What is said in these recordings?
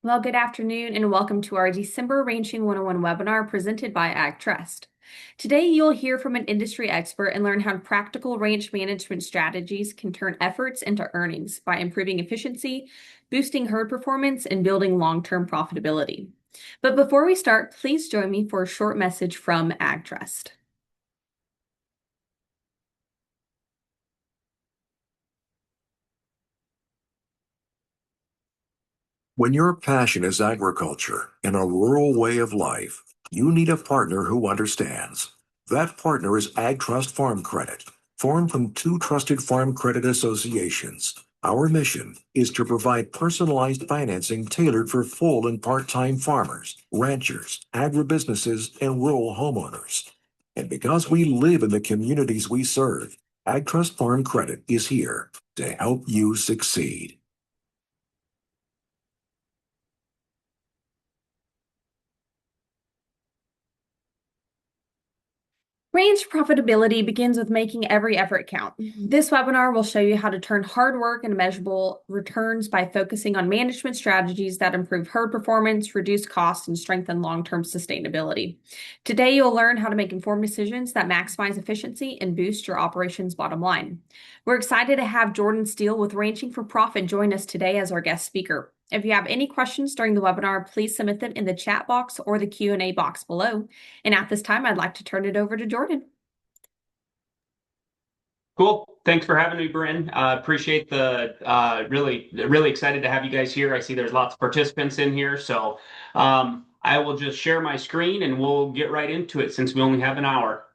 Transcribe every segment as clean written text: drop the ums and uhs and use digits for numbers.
Well, good afternoon and welcome to our December Ranching 101 webinar presented by AgTrust. Today, you'll hear from an industry expert and learn how practical ranch management strategies can turn efforts into earnings by improving efficiency, boosting herd performance, and building long-term profitability. But before we start, please join me for a short message from AgTrust. When your passion is agriculture and a rural way of life, you need a partner who understands. That partner is AgTrust Farm Credit, formed from two trusted farm credit associations. Our mission is to provide personalized financing tailored for full and part-time farmers, ranchers, agribusinesses, and rural homeowners. And because we live in the communities we serve, AgTrust Farm Credit is here to help you succeed. Range profitability begins with making every effort count. This webinar will show you how to turn hard work into measurable returns by focusing on management strategies that improve herd performance, reduce costs, and strengthen long-term sustainability. Today, you'll learn how to make informed decisions that maximize efficiency and boost your operations bottom line. We're excited to have Jordan Steele with Ranching for Profit join us today as our guest speaker. If you have any questions during the webinar, please submit them in the chat box or the Q&A box below. And at this time, I'd like to turn it over to Jordan. Cool. Thanks for having me, Bryn. Appreciate the really excited to have you guys here. I see there's lots of participants in here, so I will just share my screen and we'll get right into it since we only have an hour.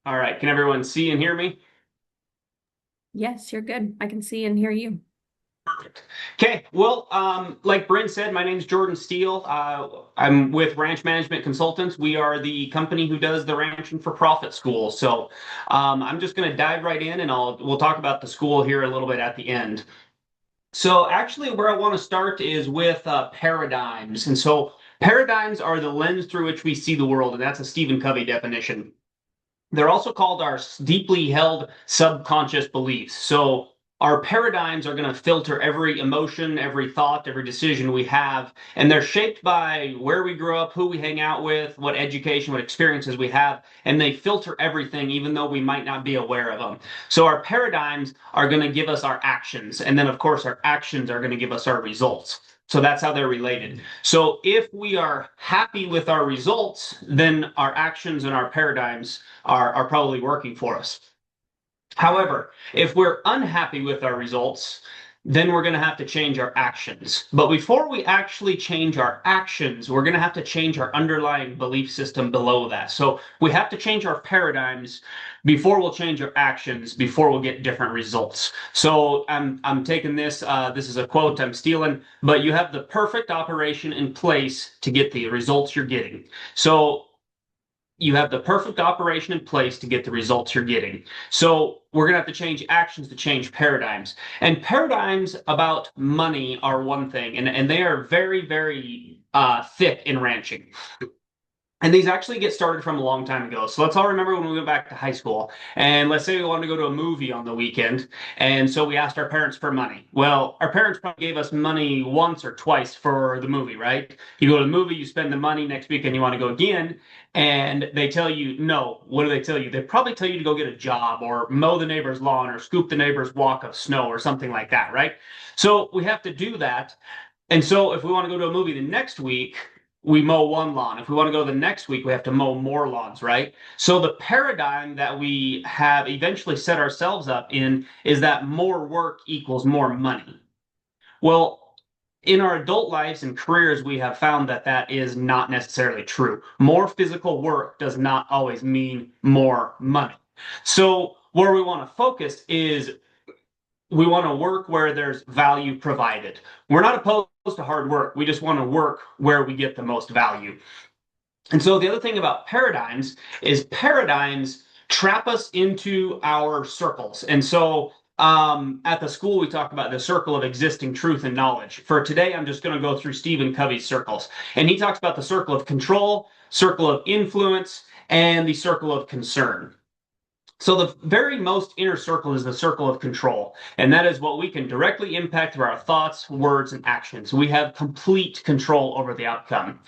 All right. Can everyone see and hear me? Yes, you're good. I can see and hear you. Perfect. Okay. Well, like Bryn said, my name is Jordan Steele. I'm with Ranch Management Consultants. We are the company who does the Ranching for Profit School. So I'm just going to dive right in, and we'll talk about the school here a little bit at the end. So actually, where I want to start is with paradigms. And so paradigms are the lens through which we see the world, and that's a Stephen Covey definition. They're also called our deeply held subconscious beliefs. So our paradigms are going to filter every emotion, every thought, every decision we have, and they're shaped by where we grew up, who we hang out with, what education, what experiences we have, and they filter everything, even though we might not be aware of them. So our paradigms are going to give us our actions, and then of course our actions are going to give us our results. So that's how they're related. So if we are happy with our results, then our actions and our paradigms are probably working for us. However, if we're unhappy with our results, then we're going to have to change our actions. But before we actually change our actions, we're going to have to change our underlying belief system below that. So we have to change our paradigms before we'll change our actions, before we'll get different results. So I'm taking this, this is a quote I'm stealing, but you have the perfect operation in place to get the results you're getting. So you have the perfect operation in place to get the results you're getting. So we're going to have to change actions to change paradigms. And paradigms about money are one thing, and they are very, very thick in ranching. And these actually get started from a long time ago. So let's all remember when we went back to high school. And let's say we wanted to go to a movie on the weekend. And so we asked our parents for money. Well, our parents probably gave us money once or twice for the movie, right? You go to the movie, you spend the money, next weekend you want to go again. And they tell you, no. What do they tell you? They probably tell you to go get a job or mow the neighbor's lawn or scoop the neighbor's walk of snow or something like that, right? So we have to do that. And so if we want to go to a movie the next week, we mow one lawn. If we want to go the next week, we have to mow more lawns, right? So the paradigm that we have eventually set ourselves up in is that more work equals more money. Well, in our adult lives and careers, we have found that that is not necessarily true. More physical work does not always mean more money. So where we want to focus is we want to work where there's value provided. We're not opposed to hard work. We just want to work where we get the most value. And so the other thing about paradigms is paradigms trap us into our circles. And so at the school, we talk about the circle of existing truth and knowledge. For today, I'm just going to go through Stephen Covey's circles. And he talks about the circle of control, circle of influence, and the circle of concern. So the very most inner circle is the circle of control, and that is what we can directly impact through our thoughts, words, and actions. We have complete control over the outcome.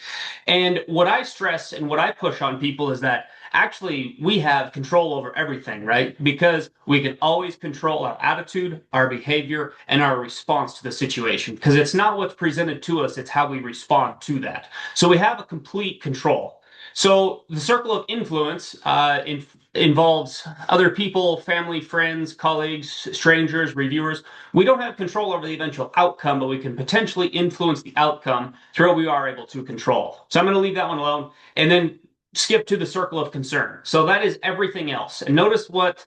And what I stress and what I push on people is that actually we have control over everything, right? Because we can always control our attitude, our behavior, and our response to the situation. Because it's not what's presented to us, it's how we respond to that. So we have a complete control. So the circle of influence involves other people, family, friends, colleagues, strangers, reviewers. We don't have control over the eventual outcome, but we can potentially influence the outcome through what we are able to control. So I'm going to leave that one alone and then skip to the circle of concern. So that is everything else. And notice what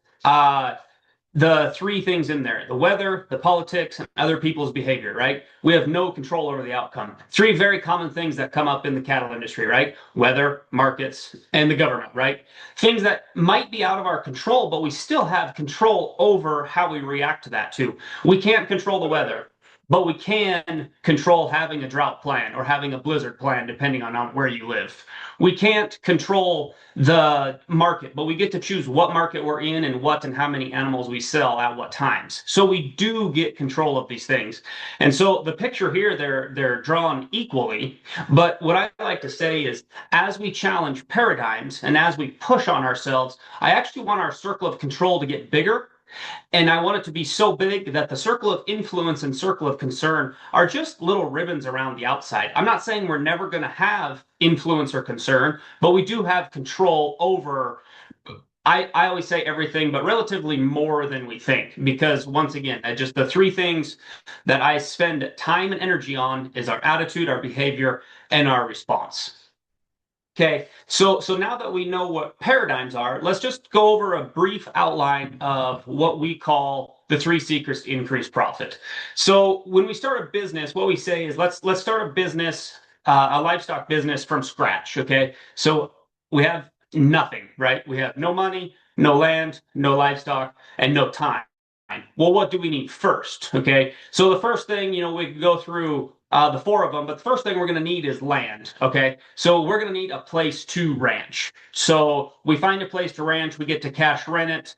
the three things in there: the weather, the politics, and other people's behavior, right? We have no control over the outcome. Three very common things that come up in the cattle industry, right? Weather, markets, and the government, right? Things that might be out of our control, but we still have control over how we react to that too. We can't control the weather, but we can control having a drought plan or having a blizzard plan, depending on where you live. We can't control the market, but we get to choose what market we're in and what and how many animals we sell at what times. So we do get control of these things. And so the picture here, they're drawn equally. But what I like to say is, as we challenge paradigms and as we push on ourselves, I actually want our circle of control to get bigger. And I want it to be so big that the circle of influence and circle of concern are just little ribbons around the outside. I'm not saying we're never going to have influence or concern, but we do have control over, I always say everything, but relatively more than we think. Because once again, just the three things that I spend time and energy on is our attitude, our behavior, and our response. Okay, so now that we know what paradigms are, let's just go over a brief outline of what we call the three secrets to increase profit. So when we start a business, what we say is let's start a business, a livestock business from scratch. Okay, so we have nothing, right? We have no money, no land, no livestock, and no time. Well, what do we need first? Okay, so the first thing, we could go through the four of them, but the first thing we're going to need is land. Okay, so we're going to need a place to ranch. So we find a place to ranch, we get to cash rent it,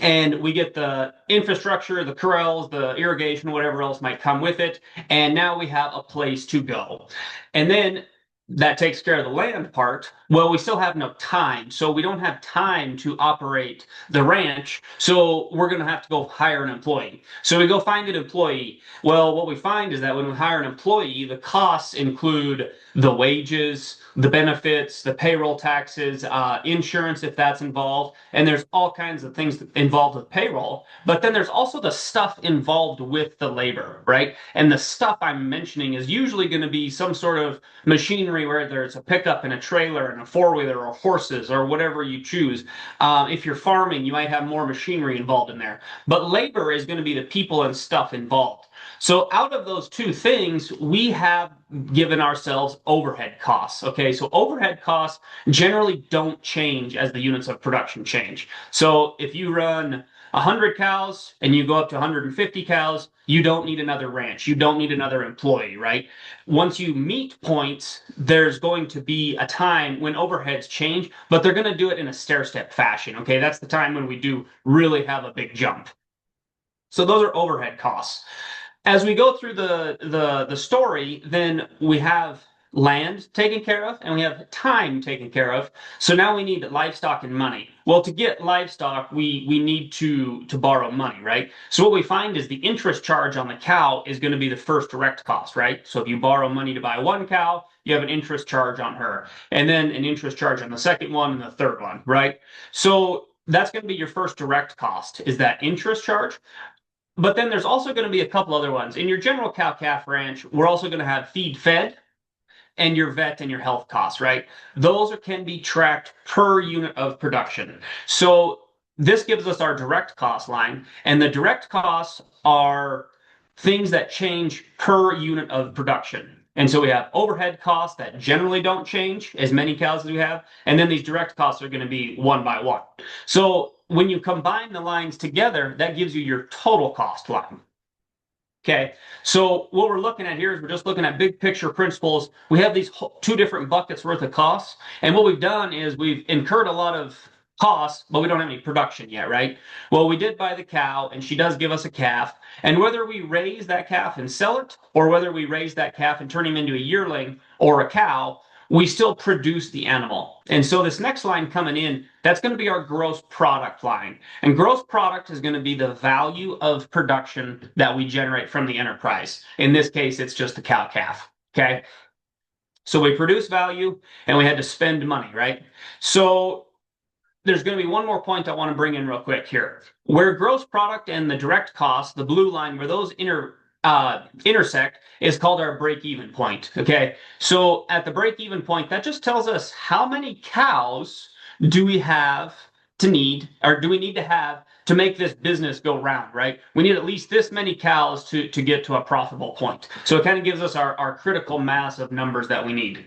and we get the infrastructure, the corrals, the irrigation, whatever else might come with it, and now we have a place to go. And then that takes care of the land part. Well, we still have no time. So we don't have time to operate the ranch. So we're going to have to go hire an employee. So we go find an employee. Well, what we find is that when we hire an employee, the costs include the wages, the benefits, the payroll taxes, insurance if that's involved. And there's all kinds of things involved with payroll. But then there's also the stuff involved with the labor, right? And the stuff I'm mentioning is usually going to be some sort of machinery, where there's a pickup and a trailer and a four-wheeler or horses or whatever you choose. If you're farming, you might have more machinery involved in there. But labor is going to be the people and stuff involved. So out of those two things, we have given ourselves overhead costs. Okay, so overhead costs generally don't change as the units of production change. So if you run 100 cows and you go up to 150 cows, you don't need another ranch. You don't need another employee, right? Once you meet points, there's going to be a time when overheads change, but they're going to do it in a stair-step fashion. Okay, that's the time when we do really have a big jump. So those are overhead costs. As we go through the story, then we have land taken care of and we have time taken care of. So now we need livestock and money. Well, to get livestock, we need to borrow money, right? So what we find is the interest charge on the cow is going to be the first direct cost, right? So if you borrow money to buy one cow, you have an interest charge on her, and then an interest charge on the second one and the third one, right? So that's going to be your first direct cost, is that interest charge. But then there's also going to be a couple other ones. In your general cow-calf ranch, we're also going to have feed-fed and your vet and your health costs, right? Those can be tracked per unit of production. So this gives us our direct cost line, and the direct costs are things that change per unit of production. And so we have overhead costs that generally don't change, as many cows as we have, and then these direct costs are going to be one by one. So when you combine the lines together, that gives you your total cost line. Okay, so what we're looking at here is we're just looking at big picture principles. We have these two different buckets worth of costs, and what we've done is we've incurred a lot of costs, but we don't have any production yet, right? Well, we did buy the cow, and she does give us a calf, and whether we raise that calf and sell it, or whether we raise that calf and turn him into a yearling or a cow, we still produce the animal. And so this next line coming in, that's going to be our gross product line. And gross product is going to be the value of production that we generate from the enterprise. In this case, it's just the cow calf. Okay. So we produce value and we had to spend money, right? So there's going to be one more point I want to bring in real quick here. Where gross product and the direct cost, the blue line, where those intersect is called our break-even point. Okay, so at the break-even point, that just tells us how many cows do we have to need, or do we need to have to make this business go round, right? We need at least this many cows to get to a profitable point. So it kind of gives us our critical mass of numbers that we need.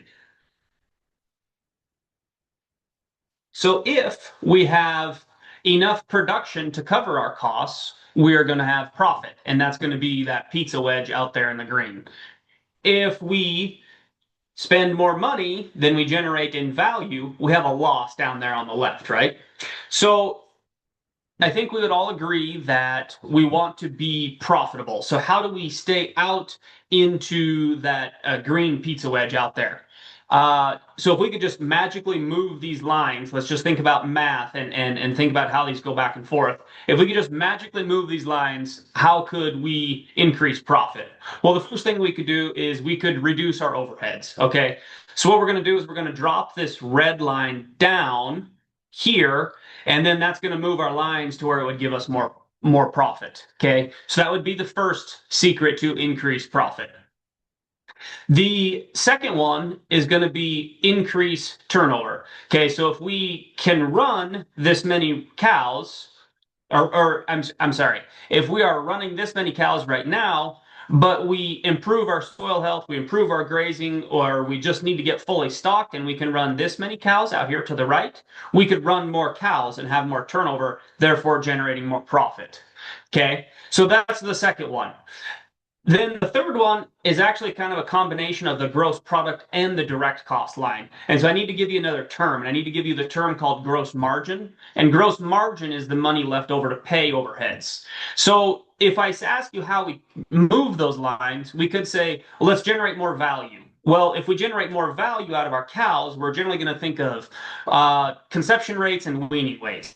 So if we have enough production to cover our costs, we are going to have profit, and that's going to be that pizza wedge out there in the green. If we spend more money than we generate in value, we have a loss down there on the left, right? So I think we would all agree that we want to be profitable. So how do we stay out into that green pizza wedge out there? So if we could just magically move these lines, let's just think about math and think about how these go back and forth. If we could just magically move these lines, how could we increase profit? Well, the first thing we could do is we could reduce our overheads, okay? So what we're going to do is we're going to drop this red line down here, and then that's going to move our lines to where it would give us more profit, okay? So that would be the first secret to increase profit. The second one is going to be increase turnover. Okay, so if we can run this many cows, or I'm sorry, if we are running this many cows right now, but we improve our soil health, we improve our grazing, or we just need to get fully stocked and we can run this many cows out here to the right, we could run more cows and have more turnover, therefore generating more profit. Okay, so that's the second one. Then the third one is actually kind of a combination of the gross product and the direct cost line. And so I need to give you another term, and I need to give you the term called gross margin. And gross margin is the money left over to pay overheads. So if I ask you how we move those lines, we could say, well, let's generate more value. Well, if we generate more value out of our cows, we're generally going to think of conception rates and weaning weights.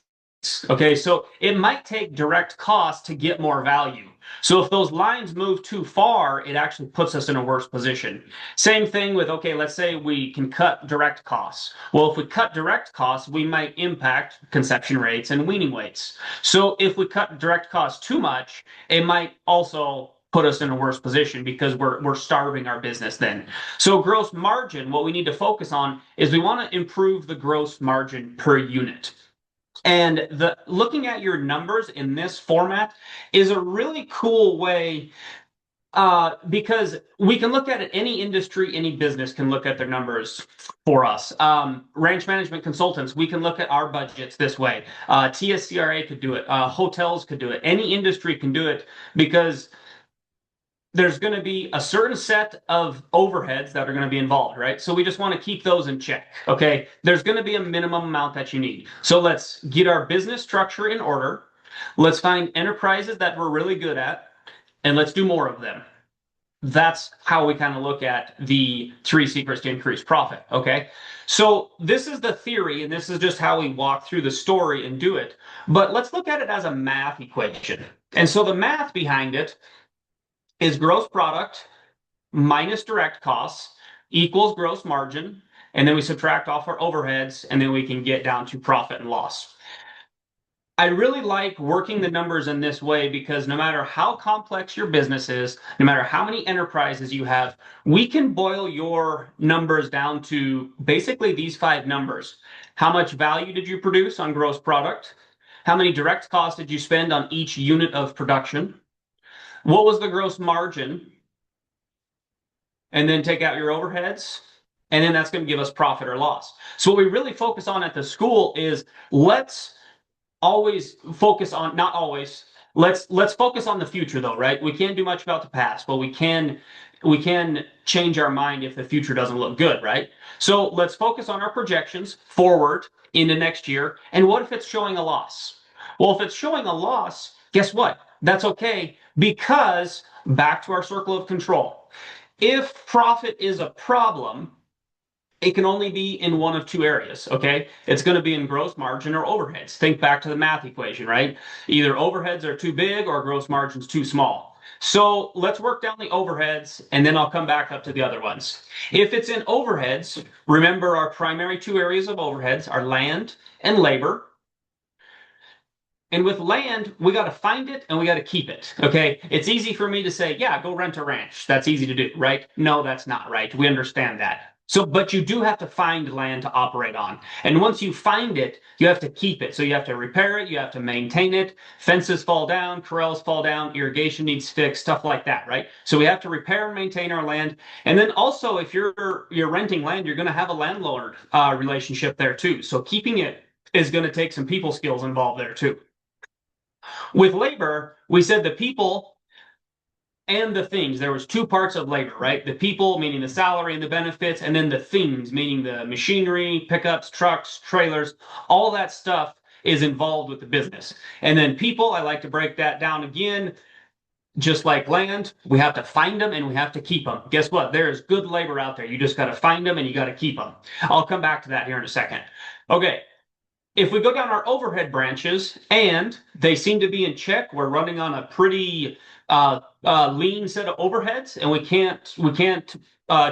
Okay, so it might take direct cost to get more value. So if those lines move too far, it actually puts us in a worse position. Same thing with, okay, let's say we can cut direct costs. Well, if we cut direct costs, we might impact conception rates and weaning weights. So if we cut direct costs too much, it might also put us in a worse position because we're starving our business then. So gross margin, what we need to focus on is we want to improve the gross margin per unit. And looking at your numbers in this format is a really cool way because we can look at it, any industry, any business can look at their numbers for us. Ranch management consultants, we can look at our budgets this way. TSCRA could do it. Hotels could do it. Any industry can do it because there's going to be a certain set of overheads that are going to be involved, right? So we just want to keep those in check, okay? There's going to be a minimum amount that you need. So let's get our business structure in order. Let's find enterprises that we're really good at, and let's do more of them. That's how we kind of look at the 3 secrets to increase profit, okay? So this is the theory, and this is just how we walk through the story and do it. But let's look at it as a math equation. And so the math behind it is gross product minus direct costs equals gross margin, and then we subtract off our overheads, and then we can get down to profit and loss. I really like working the numbers in this way because no matter how complex your business is, no matter how many enterprises you have, we can boil your numbers down to basically these 5 numbers. How much value did you produce on gross product? How many direct costs did you spend on each unit of production? What was the gross margin? And then take out your overheads. And then that's going to give us profit or loss. So what we really focus on at the school is let's always focus on, not always, Let's focus on the future though, right? We can't do much about the past, but we can change our mind if the future doesn't look good, right? So let's focus on our projections forward into next year. And what if it's showing a loss? Well, if it's showing a loss, guess what? That's okay, because back to our circle of control. If profit is a problem, it can only be in one of two areas, okay? It's going to be in gross margin or overheads. Think back to the math equation, right? Either overheads are too big or gross margin's too small. So let's work down the overheads, and then I'll come back up to the other ones. If it's in overheads, remember our primary two areas of overheads are land and labor. And with land, we got to find it and we got to keep it. Okay. It's easy for me to say, yeah, go rent a ranch. That's easy to do, right? No, that's not right. We understand that. So, but you do have to find land to operate on. And once you find it, you have to keep it. So you have to repair it, you have to maintain it. Fences fall down, corrals fall down, irrigation needs fixed, stuff like that, right? So we have to repair and maintain our land. And then also, if you're renting land, you're going to have a landlord relationship there too. So keeping it is going to take some people skills involved there too. With labor, we said the people and the things. There was two parts of labor, right? The people, meaning the salary and the benefits, and then the things, meaning the machinery, pickups, trucks, trailers, all that stuff is involved with the business. And then people, I like to break that down again. Just like land, we have to find them and we have to keep them. Guess what? There is good labor out there. You just got to find them and you got to keep them. I'll come back to that here in a second. Okay. If we go down our overhead branches and they seem to be in check, we're running on a pretty lean set of overheads, and we can't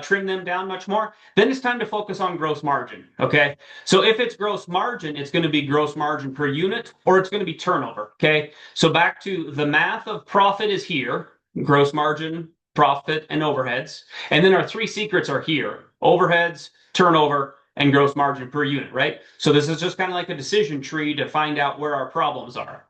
trim them down much more. Then it's time to focus on gross margin. Okay, so if it's gross margin, it's going to be gross margin per unit, or it's going to be turnover. Okay, so back to the math of profit is here: gross margin, profit, and overheads. And then our three secrets are here: overheads, turnover, and gross margin per unit, right? So this is just kind of like a decision tree to find out where our problems are.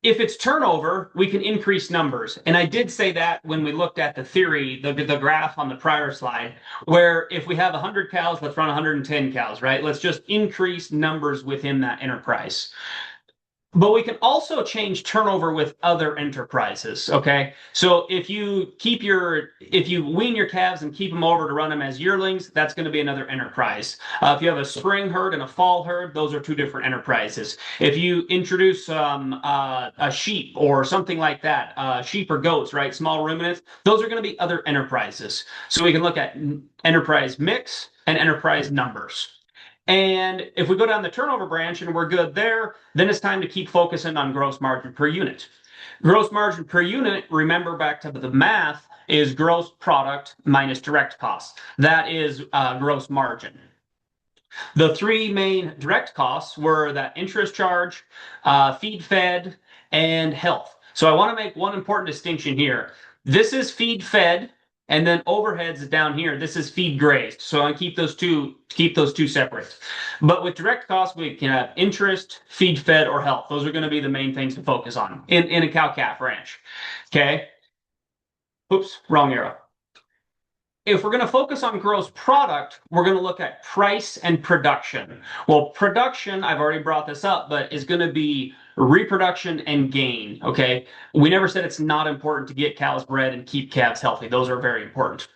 If it's turnover, we can increase numbers. And I did say that when we looked at the theory, the graph on the prior slide, where if we have 100 cows, let's run 110 cows, right? Let's just increase numbers within that enterprise. But we can also change turnover with other enterprises. Okay. So if you wean your calves and keep them over to run them as yearlings, that's going to be another enterprise. If you have a spring herd and a fall herd, those are two different enterprises. If you introduce a sheep or something like that, sheep or goats, right? Small ruminants, those are going to be other enterprises. So we can look at enterprise mix and enterprise numbers. And if we go down the turnover branch and we're good there, then it's time to keep focusing on gross margin per unit. Gross margin per unit, remember back to the math, is gross product minus direct costs. That is gross margin. The three main direct costs were that interest charge, feed fed, and health. So I want to make one important distinction here. This is feed fed, and then overheads is down here. This is feed grazed. So I keep those two separate. But with direct costs, we can have interest, feed fed, or health. Those are going to be the main things to focus on in a cow-calf ranch. Okay. Oops, wrong arrow. If we're going to focus on gross product, we're going to look at price and production. Well, production, I've already brought this up, but is going to be reproduction and gain. Okay. We never said it's not important to get cows bred and keep calves healthy. Those are very important.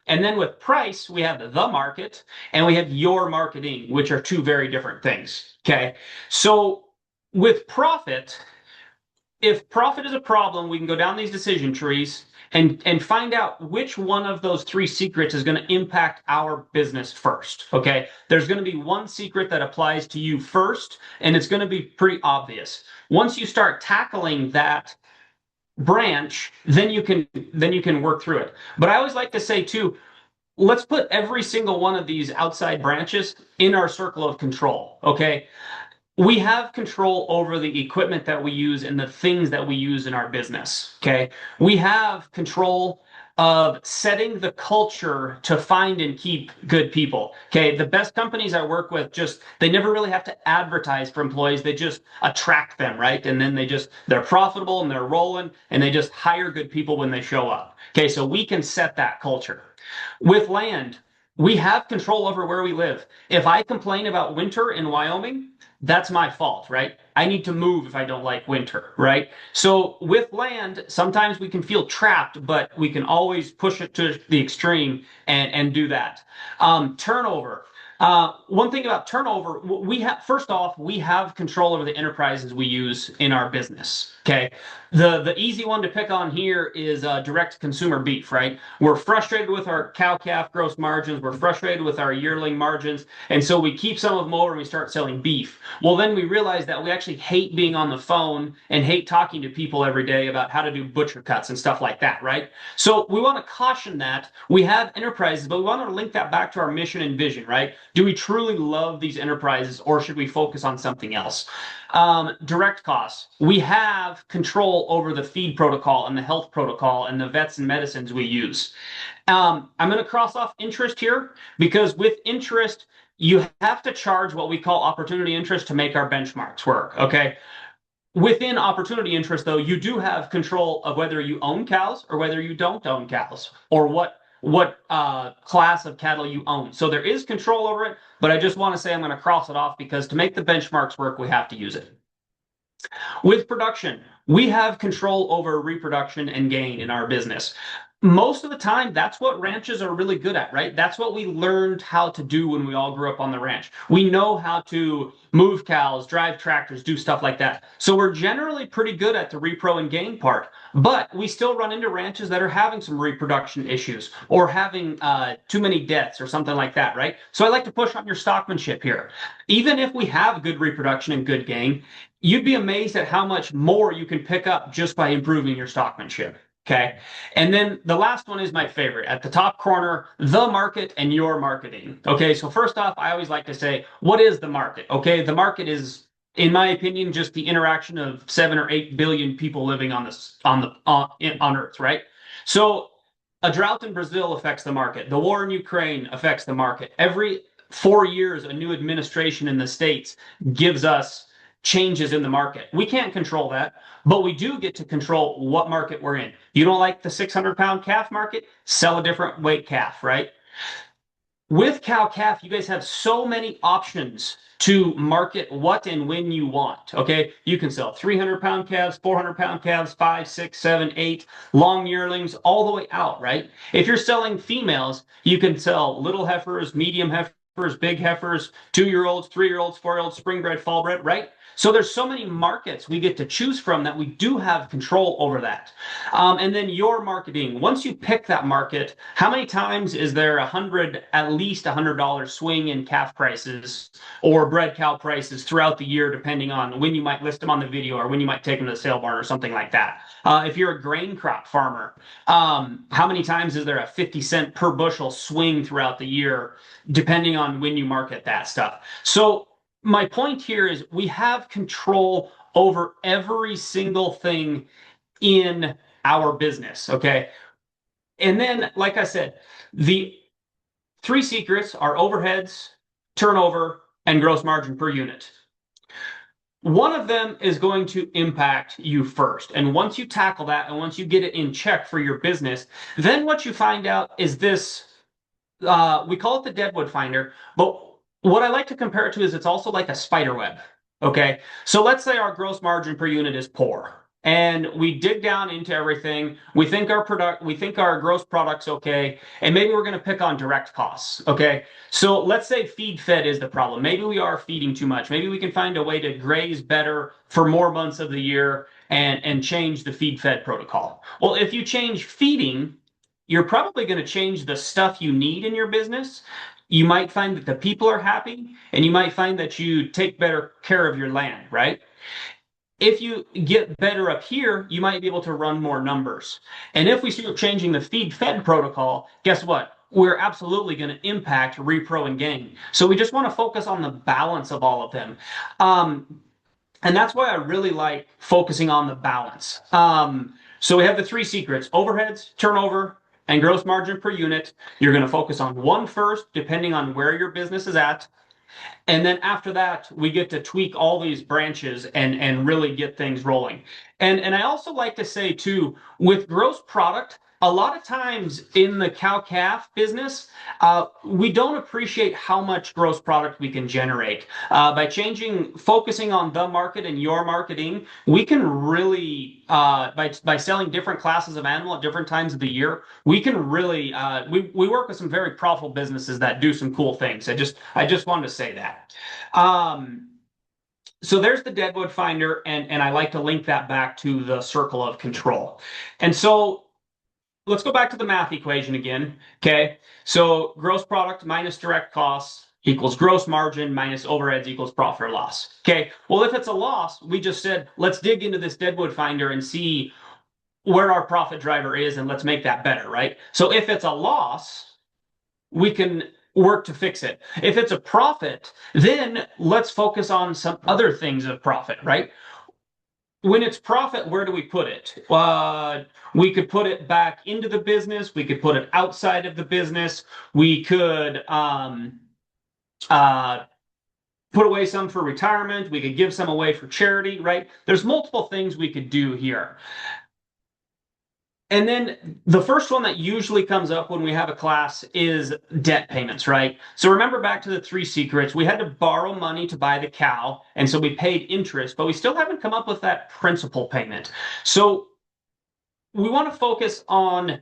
And then with price, we have the market and we have your marketing, which are two very different things. Okay. So with profit, if profit is a problem, we can go down these decision trees and find out which one of those three secrets is going to impact our business first. Okay. There's going to be one secret that applies to you first, and it's going to be pretty obvious. Once you start tackling that branch, then you can work through it. But I always like to say too, let's put every single one of these outside branches in our circle of control. Okay. We have control over the equipment that we use and the things that we use in our business. Okay. We have control of setting the culture to find and keep good people. Okay. The best companies I work with they never really have to advertise for employees. They just attract them, right? And then they're profitable and they're rolling and they just hire good people when they show up. Okay. So we can set that culture. With land, We have control over where we live. If I complain about winter in Wyoming, that's my fault, right? I need to move if I don't like winter, right? So with land, sometimes we can feel trapped, but we can always push it to the extreme and do that. Turnover. One thing about turnover, we have first off, we have control over the enterprises we use in our business. Okay, the easy one to pick on here is direct consumer beef, right? We're frustrated with our cow calf gross margins. We're frustrated with our yearling margins. And so we keep some of them over and we start selling beef. Well, then we realize that we actually hate being on the phone and hate talking to people every day about how to do butcher cuts and stuff like that, right? So we want to caution that we have enterprises, but we want to link that back to our mission and vision, right? Do we truly love these enterprises or should we focus on something else? Direct costs. We have control over the feed protocol and the health protocol and the vets and medicines we use. I'm going to cross off interest here because with interest, you have to charge what we call opportunity interest to make our benchmarks work. Okay. Within opportunity interest, though, you do have control of whether you own cows or whether you don't own cows or what class of cattle you own. So there is control over it, but I just want to say I'm going to cross it off because to make the benchmarks work, we have to use it. With production, we have control over reproduction and gain in our business. Most of the time, that's what ranches are really good at, right? That's what we learned how to do when we all grew up on the ranch. We know how to move cows, drive tractors, do stuff like that. So we're generally pretty good at the repro and gain part, but we still run into ranches that are having some reproduction issues or having too many deaths or something like that, right? So I like to push on your stockmanship here. Even if we have good reproduction and good gain, you'd be amazed at how much more you can pick up just by improving your stockmanship. Okay. And then the last one is my favorite. At the top corner, the market and your marketing. Okay. So first off, I always like to say, what is the market? Okay. The market is, in my opinion, just the interaction of 7 or 8 billion people living on Earth, right? So a drought in Brazil affects the market. The war in Ukraine affects the market. Every 4 years, a new administration in the States gives us changes in the market. We can't control that, but we do get to control what market we're in. You don't like the 600-pound calf market? Sell a different weight calf, right? With cow calf, you guys have so many options to market what and when you want. Okay, you can sell 300-pound calves, 400-pound calves, 5, 6, 7, 8 long yearlings, all the way out, right? If you're selling females, you can sell little heifers, medium heifers, big heifers, 2-year-olds, 3-year-olds, 4-year-olds, spring bred, fall bred, right? So there's so many markets we get to choose from that we do have control over that. And then your marketing, once you pick that market, how many times is there at least $100 swing in calf prices or bred cow prices throughout the year, depending on when you might list them on the video or when you might take them to the sale barn or something like that. If you're a grain crop farmer, how many times is there a 50 cent per bushel swing throughout the year, depending on when you market that stuff? So my point here is we have control over every single thing in our business, okay? And then, like I said, the 3 secrets are overheads, turnover, and gross margin per unit. One of them is going to impact you first. And once you tackle that and once you get it in check for your business, then what you find out is this, we call it the deadwood finder, but what I like to compare it to is it's also like a spider web. Okay. So let's say our gross margin per unit is poor and we dig down into everything. We think our gross product's okay. And maybe we're going to pick on direct costs. Okay. So let's say feed fed is the problem. Maybe we are feeding too much. Maybe we can find a way to graze better for more months of the year and change the feed fed protocol. Well, if you change feeding, you're probably going to change the stuff you need in your business. You might find that the people are happy, and you might find that you take better care of your land, right? If you get better up here, you might be able to run more numbers. And if we start changing the feed-fed protocol, guess what? We're absolutely going to impact repro and gain. So we just want to focus on the balance of all of them. And that's why I really like focusing on the balance. So we have the 3 secrets: overheads, turnover, and gross margin per unit. You're going to focus on one first, depending on where your business is at. And then after that, we get to tweak all these branches and really get things rolling. And I also like to say too, with gross product, a lot of times in the cow-calf business, we don't appreciate how much gross product we can generate. By focusing on the market and your marketing, we can really, by selling different classes of animal at different times of the year, we can really, we work with some very profitable businesses that do some cool things. I just wanted to say that. So there's the Deadwood Finder, and I like to link that back to the circle of control. And so let's go back to the math equation again. Okay. So gross product minus direct costs equals gross margin minus overheads equals profit or loss. Okay. Well, if it's a loss, we just said, let's dig into this Deadwood Finder and see where our profit driver is, and let's make that better, right? So if it's a loss, we can work to fix it. If it's a profit, then let's focus on some other things of profit, right? When it's profit, where do we put it? We could put it back into the business. We could put it outside of the business. We could put away some for retirement. We could give some away for charity, right? There's multiple things we could do here. And then the first one that usually comes up when we have a class is debt payments, right? So remember back to the 3 secrets, we had to borrow money to buy the cow, and so we paid interest, but we still haven't come up with that principal payment. So we want to focus on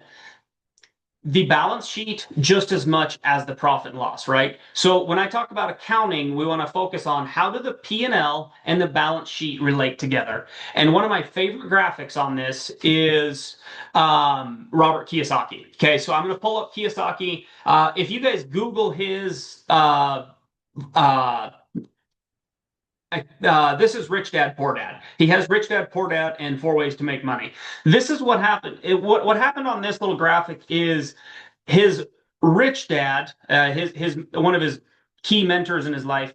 the balance sheet just as much as the profit and loss, right? So when I talk about accounting, we want to focus on how do the P&L and the balance sheet relate together. And one of my favorite graphics on this is Robert Kiyosaki. Okay, so I'm going to pull up Kiyosaki. If you guys Google his this is Rich Dad Poor Dad. He has Rich Dad Poor Dad and 4 Ways to Make Money. This is what happened. What happened on this little graphic is his rich dad, his one of his key mentors in his life,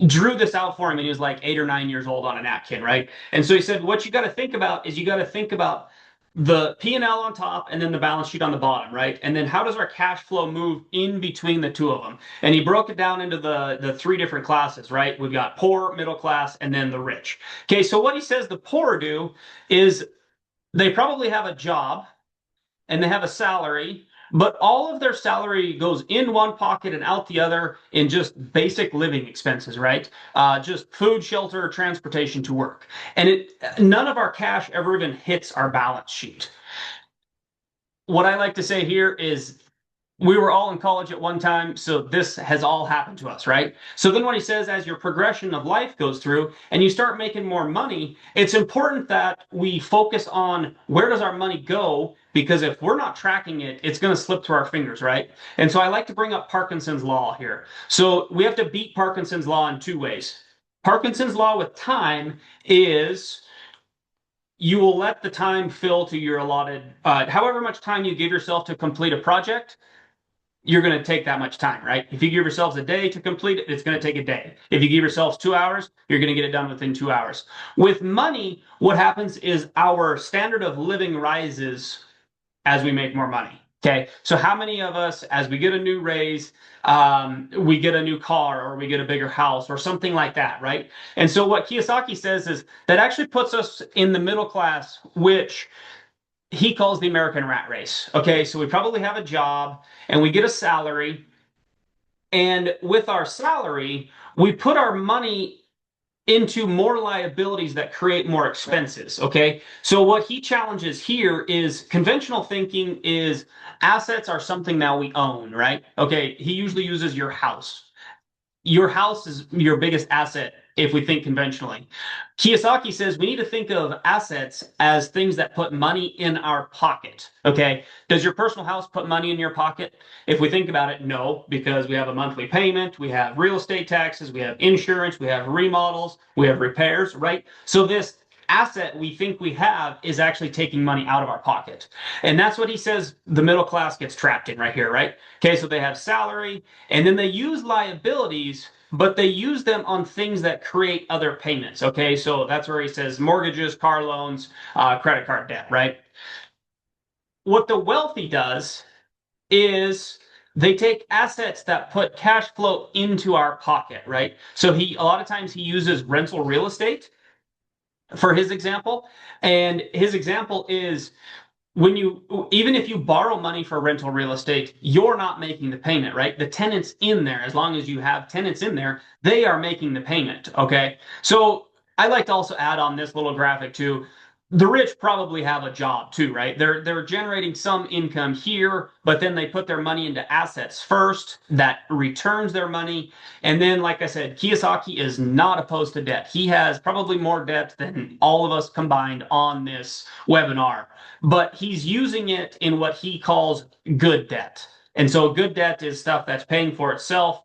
drew this out for him, and he was like 8 or 9 years old on a napkin, right? And so he said, what you got to think about is you got to think about the P&L on top and then the balance sheet on the bottom, right? And then how does our cash flow move in between the two of them? And he broke it down into the 3 different classes, right? We've got poor, middle class, and then the rich. Okay, so what he says the poor do is they probably have a job and they have a salary, but all of their salary goes in one pocket and out the other in just basic living expenses, right? Just food, shelter, transportation to work. And none of our cash ever even hits our balance sheet. What I like to say here is we were all in college at one time, so this has all happened to us, right? So then what he says, as your progression of life goes through and you start making more money, it's important that we focus on where does our money go, because if we're not tracking it, it's going to slip through our fingers, right? And so I like to bring up Parkinson's law here. So we have to beat Parkinson's law in 2 ways. Parkinson's law with time is you will let the time fill to your allotted, however much time you give yourself to complete a project, you're going to take that much time, right? If you give yourselves a day to complete it, it's going to take a day. If you give yourselves 2 hours, you're going to get it done within 2 hours. With money, what happens is our standard of living rises as we make more money. Okay, so how many of us, as we get a new raise, we get a new car or we get a bigger house or something like that, right? And so what Kiyosaki says is that actually puts us in the middle class, which he calls the American rat race. Okay, so we probably have a job and we get a salary. And with our salary, we put our money into more liabilities that create more expenses. Okay, so what he challenges here is conventional thinking is assets are something that we own, right? Okay, he usually uses your house. Your house is your biggest asset if we think conventionally. Kiyosaki says we need to think of assets as things that put money in our pocket. Okay, does your personal house put money in your pocket? If we think about it, no, because we have a monthly payment, we have real estate taxes, we have insurance, we have remodels, we have repairs, right? So this asset we think we have is actually taking money out of our pocket. And that's what he says the middle class gets trapped in right here, right? Okay, so they have salary and then they use liabilities, but they use them on things that create other payments. Okay, so that's where he says mortgages, car loans, credit card debt, right? What the wealthy does is they take assets that put cash flow into our pocket, right? So a lot of times he uses rental real estate for his example. And his example is even if you borrow money for rental real estate, you're not making the payment, right? The tenant's in there. As long as you have tenants in there, they are making the payment. Okay. So I like to also add on this little graphic too. The rich probably have a job too, right? They're generating some income here, but then they put their money into assets first that returns their money. And then, like I said, Kiyosaki is not opposed to debt. He has probably more debt than all of us combined on this webinar, but he's using it in what he calls good debt. And so good debt is stuff that's paying for itself.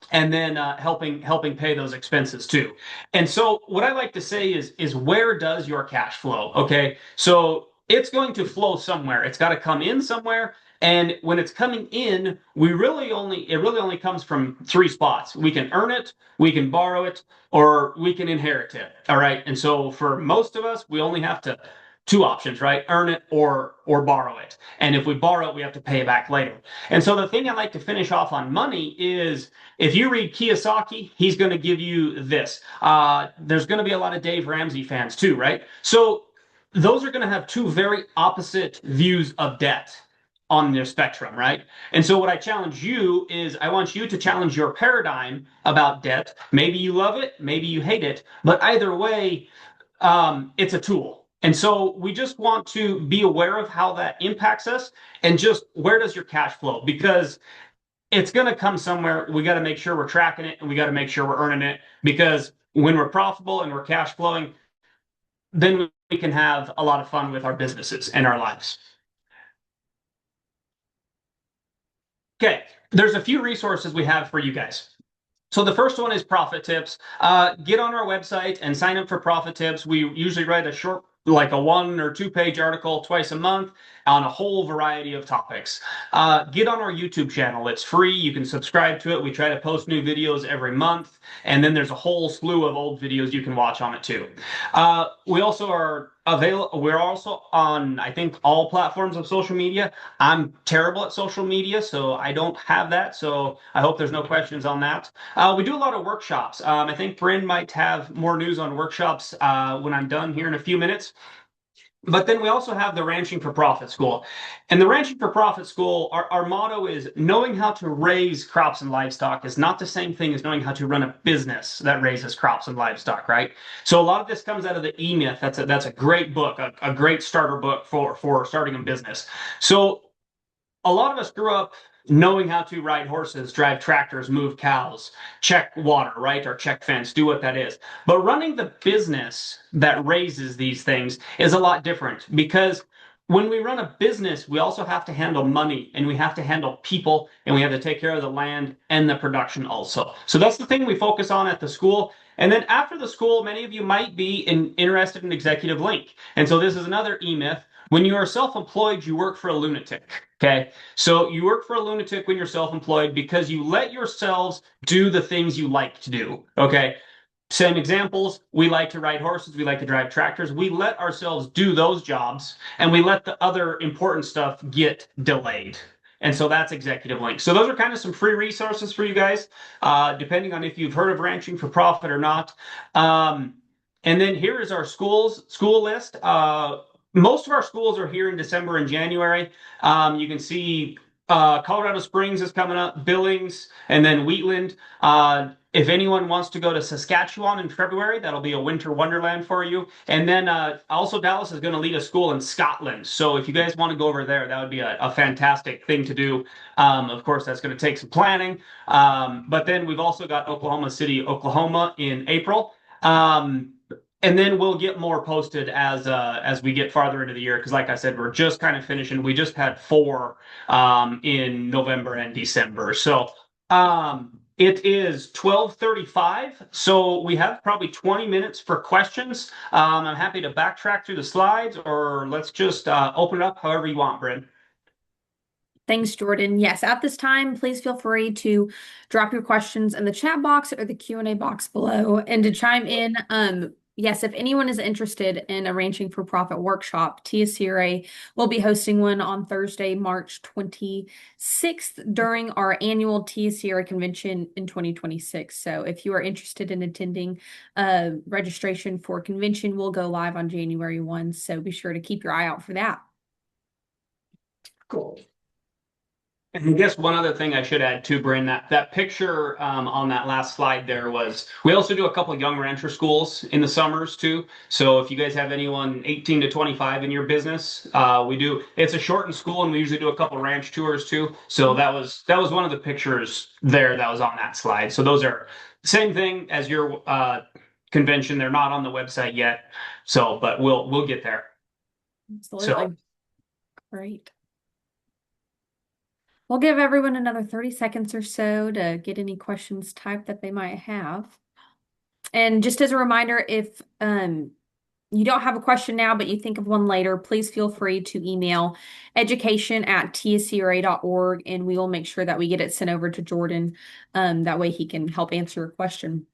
And then helping pay those expenses too. And so what I like to say is where does your cash flow? Okay, so it's going to flow somewhere. It's got to come in somewhere. And when it's coming in, it really only comes from three spots. We can earn it, we can borrow it, or we can inherit it. All right. And so for most of us, we only have to two options, right? Earn it or borrow it. And if we borrow it, we have to pay it back later. And so the thing I like to finish off on money is if you read Kiyosaki, he's going to give you this. There's going to be a lot of Dave Ramsey fans too, right? So those are going to have two very opposite views of debt on their spectrum, right? And so what I challenge you is I want you to challenge your paradigm about debt. Maybe you love it, maybe you hate it, but either way, it's a tool. And so we just want to be aware of how that impacts us and just where does your cash flow? Because it's going to come somewhere. We got to make sure we're tracking it and we got to make sure we're earning it, because when we're profitable and we're cash flowing, then we can have a lot of fun with our businesses and our lives. Okay, there's a few resources we have for you guys. So the first one is Profit Tips. Get on our website and sign up for Profit Tips. We usually write a short, like a 1 or 2 page article twice a month on a whole variety of topics. Get on our YouTube channel. It's free. You can subscribe to it. We try to post new videos every month. And then there's a whole slew of old videos you can watch on it too. We also are available. We're also on, I think, all platforms of social media. I'm terrible at social media, so I don't have that. So I hope there's no questions on that. We do a lot of workshops. I think Bryn might have more news on workshops when I'm done here in a few minutes. But then we also have the Ranching for Profit School. And the Ranching for Profit School, our motto is knowing how to raise crops and livestock is not the same thing as knowing how to run a business that raises crops and livestock, right? So a lot of this comes out of the E-Myth. That's a great book, a great starter book for starting a business. So a lot of us grew up knowing how to ride horses, drive tractors, move cows, check water, right? Or check fence, do what that is. But running the business that raises these things is a lot different, because when we run a business, we also have to handle money and we have to handle people and we have to take care of the land and the production also. So that's the thing we focus on at the school. And then after the school, many of you might be interested in Executive Link. And so this is another E-Myth. When you are self-employed, you work for a lunatic. Okay, so you work for a lunatic when you're self-employed because you let yourselves do the things you like to do. Okay, some examples: we like to ride horses, we like to drive tractors. We let ourselves do those jobs and we let the other important stuff get delayed. And so that's Executive Link. So those are kind of some free resources for you guys, depending on if you've heard of Ranching for Profit or not. And then here is our school list. Most of our schools are here in December and January. You can see Colorado Springs is coming up, Billings, and then Wheatland. If anyone wants to go to Saskatchewan in February, that'll be a winter wonderland for you. And then also Dallas is going to lead a school in Scotland. So if you guys want to go over there, that would be a fantastic thing to do. Of course, that's going to take some planning. But then we've also got Oklahoma City, Oklahoma in April. And then we'll get more posted as we get farther into the year, because like I said, we're just kind of finishing. We just had 4 in November and December. So it is 12:35, so we have probably 20 minutes for questions. I'm happy to backtrack through the slides, or let's just open it up however you want, Bryn. Thanks, Jordan. Yes, at this time, please feel free to drop your questions in the chat box or the Q&A box below, and to chime in. Yes, if anyone is interested in a Ranching for Profit workshop, TSCRA will be hosting one on Thursday, March 26th during our annual TSCRA convention in 2026. So if you are interested in attending, registration for convention will go live on January 1. So be sure to keep your eye out for that. Cool. And I guess one other thing I should add too, Bryn, that picture on that last slide there was we also do a couple of young rancher schools in the summers too. So if you guys have anyone 18 to 25 in your business, we do. It's a shortened school, and we usually do a couple of ranch tours too. So that was one of the pictures there that was on that slide. So those are same thing as your convention. They're not on the website yet. So, but we'll get there. Absolutely. Great. We'll give everyone another 30 seconds or so to get any questions typed that they might have. And just as a reminder, if you don't have a question now, but you think of one later, please feel free to email education@tscra.org, and we will make sure that we get it sent over to Jordan. That way he can help answer your question.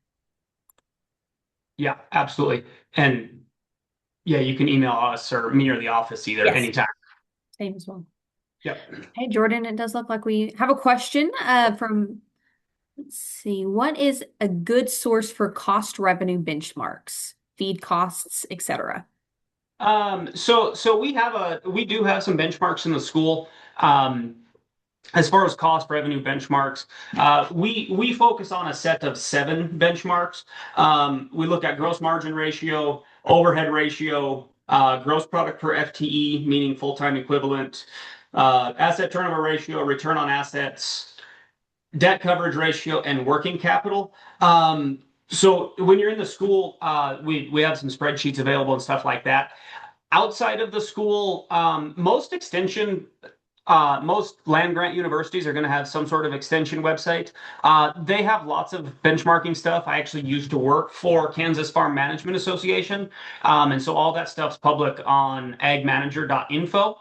Yeah, absolutely. And yeah, you can email us or me or the office either anytime. Same as well. Yep. Hey, Jordan, it does look like we have a question from, let's see, what is a good source for cost revenue benchmarks, feed costs, etc.? So we do have some benchmarks in the school. As far as cost revenue benchmarks, we focus on a set of 7 benchmarks. We look at gross margin ratio, overhead ratio, gross product per FTE, meaning full-time equivalent, asset turnover ratio, return on assets, debt coverage ratio, and working capital. So when you're in the school, we have some spreadsheets available and stuff like that. Outside of the school, most land grant universities are going to have some sort of extension website. They have lots of benchmarking stuff. I actually used to work for Kansas Farm Management Association. And so all that stuff's public on agmanager.info.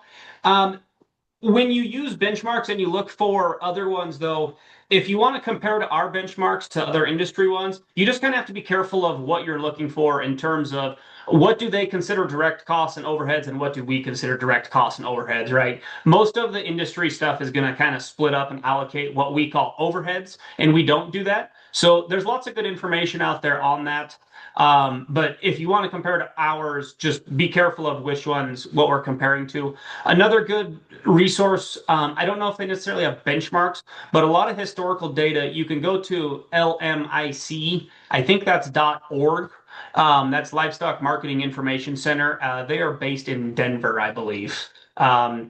When you use benchmarks and you look for other ones, though, if you want to compare to our benchmarks to other industry ones, you just kind of have to be careful of what you're looking for in terms of what do they consider direct costs and overheads, and what do we consider direct costs and overheads, right? Most of the industry stuff is going to kind of split up and allocate what we call overheads, and we don't do that. So there's lots of good information out there on that. But if you want to compare to ours, just be careful of which ones, what we're comparing to. Another good resource, I don't know if they necessarily have benchmarks, but a lot of historical data, you can go to LMIC, I think that's .org. That's Livestock Marketing Information Center. They are based in Denver, I believe.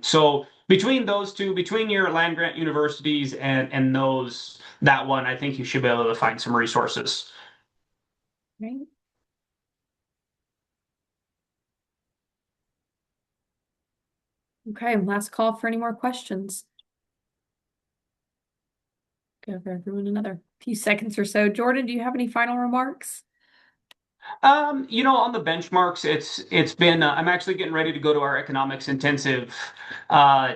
So between those two, between your land grant universities and that one, I think you should be able to find some resources. Right. Okay, last call for any more questions. Give everyone another few seconds or so. Jordan, do you have any final remarks? On the benchmarks, it's been. I'm actually getting ready to go to our economics intensive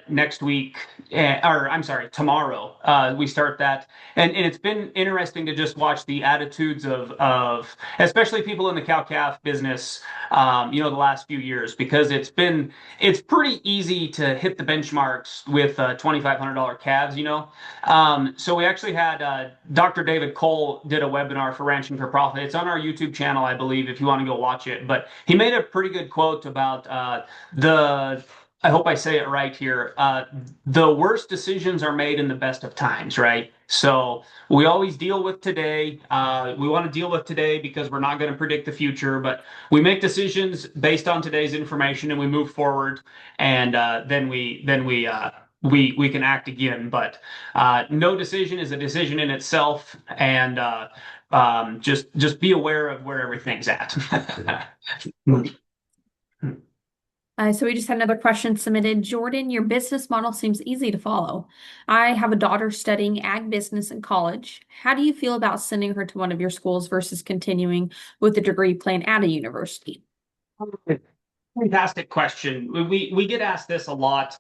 next week, or I'm sorry, tomorrow. We start that, and it's been interesting to just watch the attitudes of especially people in the cow-calf business. The last few years, because it's pretty easy to hit the benchmarks with $2,500 calves. So we actually had Dr. David Cole did a webinar for Ranching for Profit. It's on our YouTube channel, I believe, if you want to go watch it. But he made a pretty good quote about I hope I say it right here. The worst decisions are made in the best of times, right? So we always deal with today. We want to deal with today because we're not going to predict the future, but we make decisions based on today's information and we move forward, and then we can act again. But no decision is a decision in itself, and just be aware of where everything's at. So we just had another question submitted. Jordan, your business model seems easy to follow. I have a daughter studying ag business in college. How do you feel about sending her to one of your schools versus continuing with the degree plan at a university? Fantastic question. We get asked this a lot.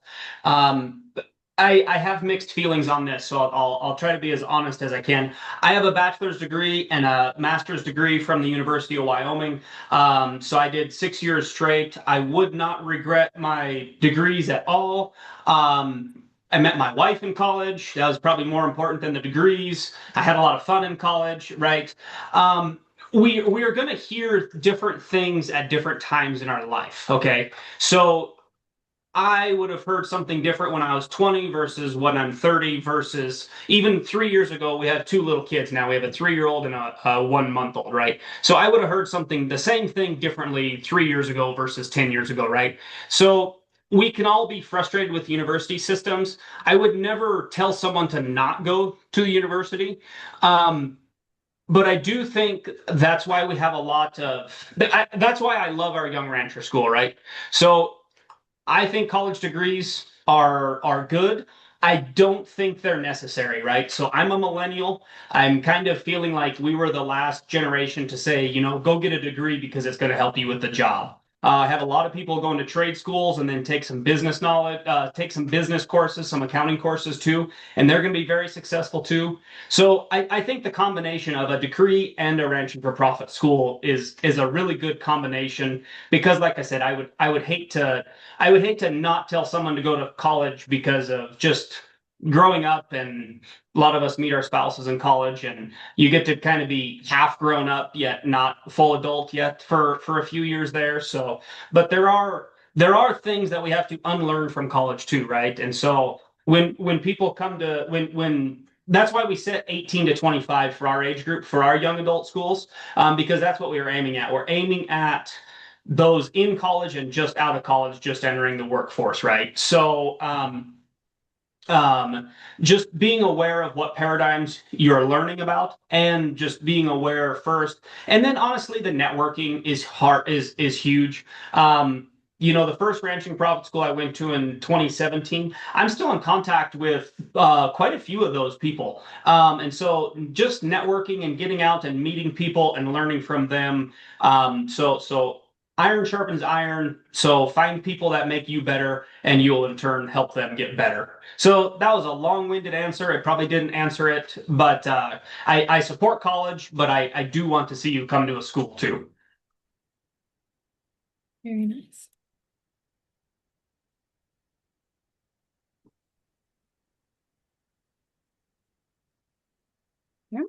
I have mixed feelings on this, so I'll try to be as honest as I can. I have a bachelor's degree and a master's degree from the University of Wyoming. So I did 6 years straight. I would not regret my degrees at all. I met my wife in college. That was probably more important than the degrees. I had a lot of fun in college, right? We are going to hear different things at different times in our life. Okay, so I would have heard something different when I was 20 versus when I'm 30 versus even 3 years ago. We have two little kids now. We have a 3-year-old and a 1 month old, right? So I would have heard something, the same thing differently 3 years ago versus 10 years ago, right? So we can all be frustrated with university systems. I would never tell someone to not go to the university. But I do think that's why we have a lot of, that's why I love our Young Rancher School, right? So I think college degrees are good. I don't think they're necessary, right? So I'm a millennial. I'm kind of feeling like we were the last generation to say, go get a degree because it's going to help you with the job. I have a lot of people going to trade schools and then take some business knowledge, take some business courses, some accounting courses too, and they're going to be very successful too. So I think the combination of a degree and a ranching for profit school is a really good combination because, like I said, I would hate to not tell someone to go to college because of just growing up, and a lot of us meet our spouses in college, and you get to kind of be half grown up yet not full adult yet for a few years there. So, but there are things that we have to unlearn from college too, right? And so when people come to when that's why we set 18 to 25 for our age group for our young adult schools, because that's what we were aiming at. We're aiming at those in college and just out of college, just entering the workforce, right? So, just being aware of what paradigms you're learning about and just being aware first. And then honestly, the networking is huge. The first ranching profit school I went to in 2017, I'm still in contact with quite a few of those people. And so just networking and getting out and meeting people and learning from them. So iron sharpens iron. So find people that make you better, and you'll in turn help them get better. So that was a long-winded answer. I probably didn't answer it, but I support college, but I do want to see you come to a school too. Very nice. Yeah.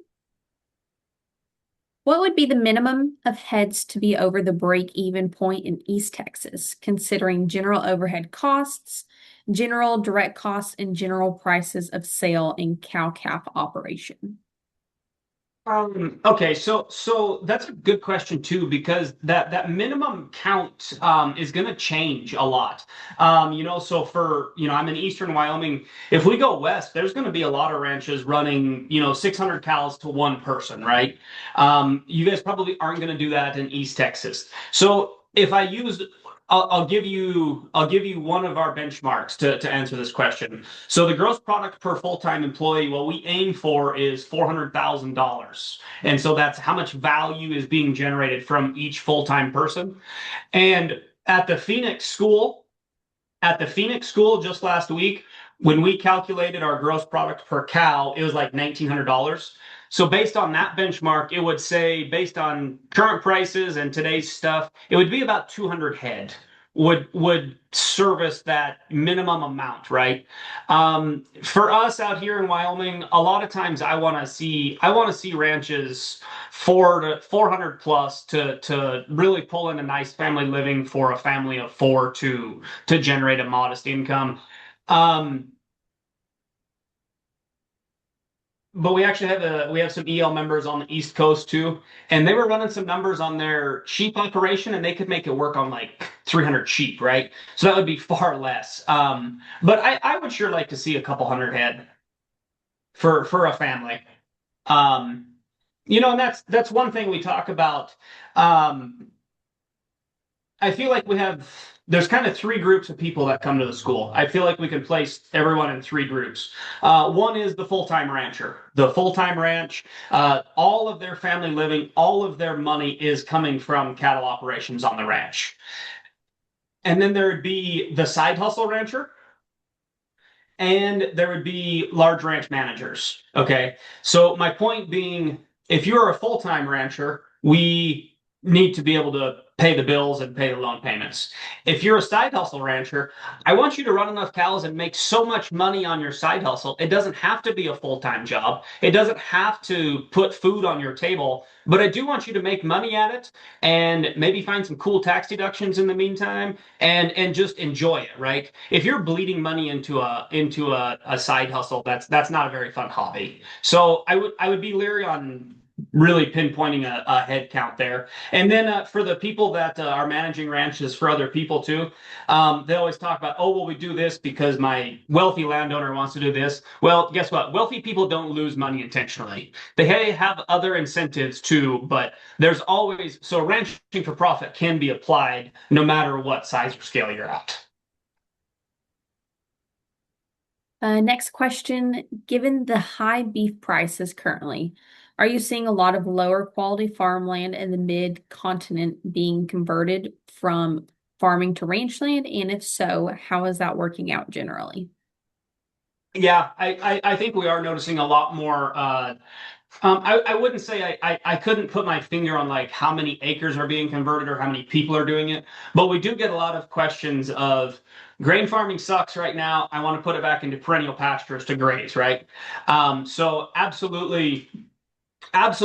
What would be the minimum of heads to be over the break-even point in East Texas, considering general overhead costs, general direct costs, and general prices of sale in cow-calf operation? Okay, so that's a good question too, because that minimum count is going to change a lot. So for I'm in eastern Wyoming. If we go west, there's going to be a lot of ranches running 600 cows to one person, right? You guys probably aren't going to do that in East Texas. So if I used I'll give you one of our benchmarks to answer this question. So the gross product per full-time employee, what we aim for is $400,000. And so that's how much value is being generated from each full-time person. And at the Phoenix school just last week, when we calculated our gross product per cow, it was like $1,900. So based on that benchmark, it would say, based on current prices and today's stuff, it would be about 200 head would service that minimum amount, right? For us out here in Wyoming, a lot of times I want to see ranches 400 plus to really pull in a nice family living for a family of four to generate a modest income. But we have some EL members on the East Coast too, and they were running some numbers on their sheep operation, and they could make it work on like 300 sheep, right? So that would be far less. But I would sure like to see a couple hundred head for a family. And that's one thing we talk about. I feel like there's kind of three groups of people that come to the school. I feel like we can place everyone in three groups. One is the full-time rancher. The full-time ranch, all of their family living, all of their money is coming from cattle operations on the ranch. And then there'd be the side hustle rancher. and there would be large ranch managers. Okay. So my point being, if you're a full-time rancher, we need to be able to pay the bills and pay the loan payments. If you're a side hustle rancher, I want you to run enough cows and make so much money on your side hustle. It doesn't have to be a full-time job. It doesn't have to put food on your table, but I do want you to make money at it and maybe find some cool tax deductions in the meantime and just enjoy it, right? If you're bleeding money into a side hustle, that's not a very fun hobby. So I would be leery on really pinpointing a head count there. And then for the people that are managing ranches for other people too, they always talk about, oh, well, we do this because my wealthy landowner wants to do this. Well, guess what? Wealthy people don't lose money intentionally. They have other incentives too, but there's always, so ranching for profit can be applied no matter what size or scale you're at. Next question, given the high beef prices currently, are you seeing a lot of lower quality farmland in the mid-continent being converted from farming to rangeland? And if so, how is that working out generally? Yeah, I think we are noticing a lot more. I wouldn't say I couldn't put my finger on like how many acres are being converted or how many people are doing it, but we do get a lot of questions of grain farming sucks right now. I want to put it back into perennial pastures to graze, right? So absolutely, it's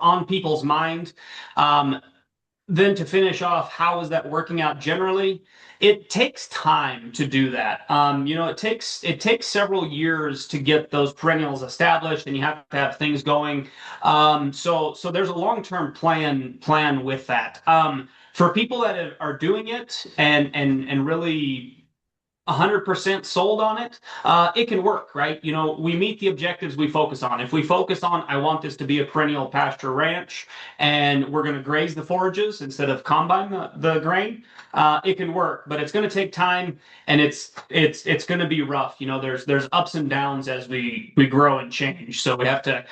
on people's mind. Then to finish off, how is that working out generally? It takes time to do that. It takes several years to get those perennials established, and you have to have things going. So there's a long-term plan with that. For people that are doing it and really 100% sold on it, it can work, right? We meet the objectives we focus on. If we focus on, I want this to be a perennial pasture ranch, and we're going to graze the forages instead of combine the grain, it can work. But it's going to take time, and it's going to be rough. There's ups and downs as we grow and change. So we have to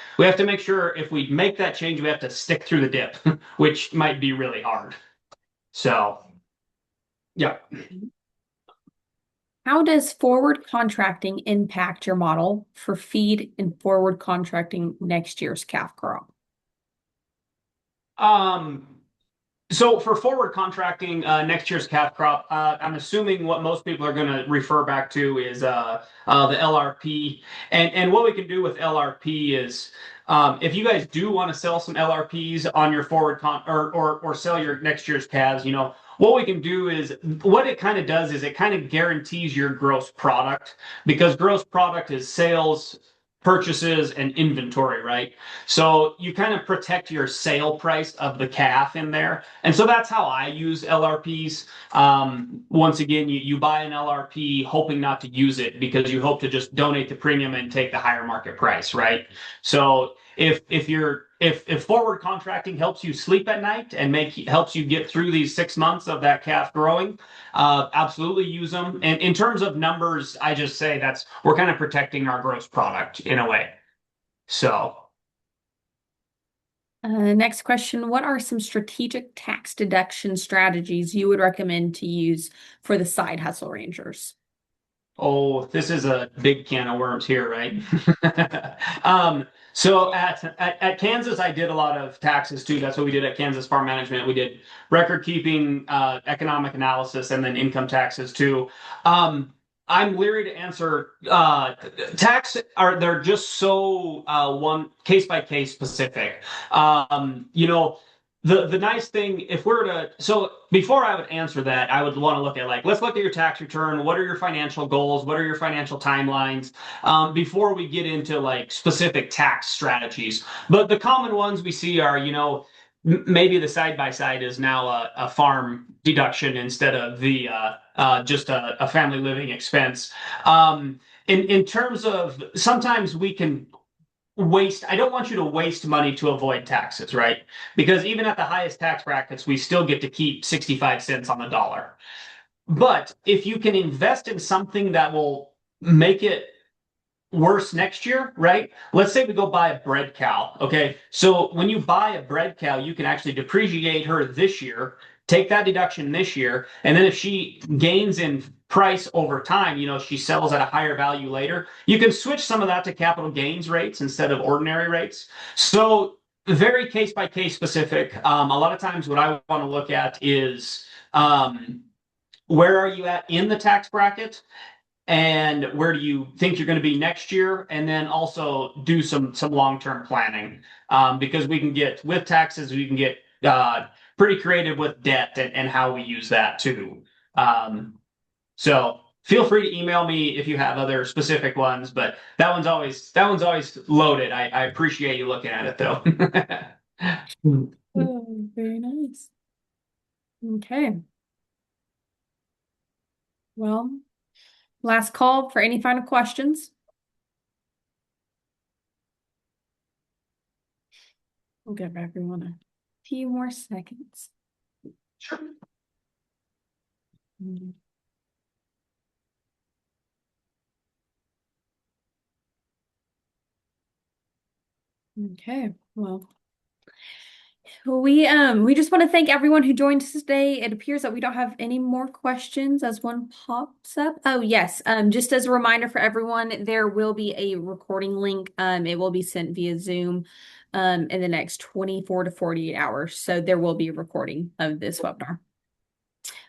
make sure if we make that change, we have to stick through the dip, which might be really hard. So, yeah. How does forward contracting impact your model for feed and forward contracting next year's calf crop? So for forward contracting next year's calf crop, I'm assuming what most people are going to refer back to is the LRP. And what we can do with LRP is if you guys do want to sell some LRPs on your forward or sell your next year's calves, what we can do is what it kind of does is it kind of guarantees your gross product, because gross product is sales, purchases, and inventory, right? So you kind of protect your sale price of the calf in there. And so that's how I use LRPs. Once again, you buy an LRP hoping not to use it because you hope to just donate the premium and take the higher market price, right? So if forward contracting helps you sleep at night and helps you get through these 6 months of that calf growing, absolutely use them. And in terms of numbers, I just say we're kind of protecting our gross product in a way. So. Next question, what are some strategic tax deduction strategies you would recommend to use for the side hustle rangers? Oh, this is a big can of worms here, right? So at Kansas, I did a lot of taxes too. That's what we did at Kansas Farm Management. We did record keeping, economic analysis, and then income taxes too. I'm leery to answer they're just so one case by case specific. The nice thing, so before I would answer that, I would want to look at let's look at your tax return. What are your financial goals? What are your financial timelines? Before we get into specific tax strategies. But the common ones we see are, maybe the side by side is now a farm deduction instead of the just a family living expense. In terms of sometimes we can I don't want you to waste money to avoid taxes, right? Because even at the highest tax brackets, we still get to keep 65 cents on the dollar. But if you can invest in something that will make it worse next year, right? Let's say we go buy a bred cow. Okay. So when you buy a bred cow, you can actually depreciate her this year, take that deduction this year, and then if she gains in price over time, she sells at a higher value later, you can switch some of that to capital gains rates instead of ordinary rates. So very case by case specific. A lot of times what I want to look at is where are you at in the tax bracket? And where do you think you're going to be next year? And then also do some long-term planning, because we can get with taxes, we can get pretty creative with debt and how we use that too. So feel free to email me if you have other specific ones, but that one's always loaded. I appreciate you looking at it though. Oh, very nice. Okay. Well, last call for any final questions. We'll give everyone a few more seconds. Sure. Okay, well, we just want to thank everyone who joined us today. It appears that we don't have any more questions as one pops up. Oh, yes. Just as a reminder for everyone, there will be a recording link. It will be sent via Zoom in the next 24 to 48 hours. So there will be a recording of this webinar.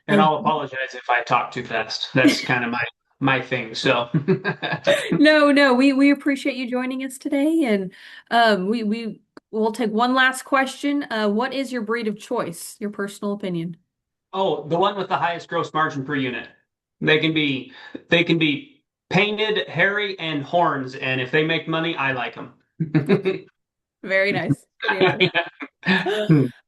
And I'll apologize if I talk too fast. That's kind of my thing. So No, we appreciate you joining us today, and we'll take one last question. What is your breed of choice? Your personal opinion? Oh, the one with the highest gross margin per unit. They can be painted, hairy, and horns, and if they make money, I like them. Very nice.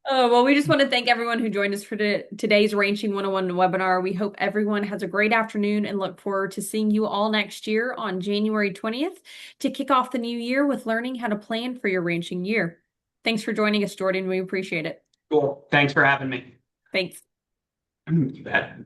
Well, we just want to thank everyone who joined us for today's Ranching 101 webinar. We hope everyone has a great afternoon and look forward to seeing you all next year on January 20th to kick off the new year with learning how to plan for your ranching year. Thanks for joining us, Jordan. We appreciate it. Cool. Thanks for having me. Thanks. You bet.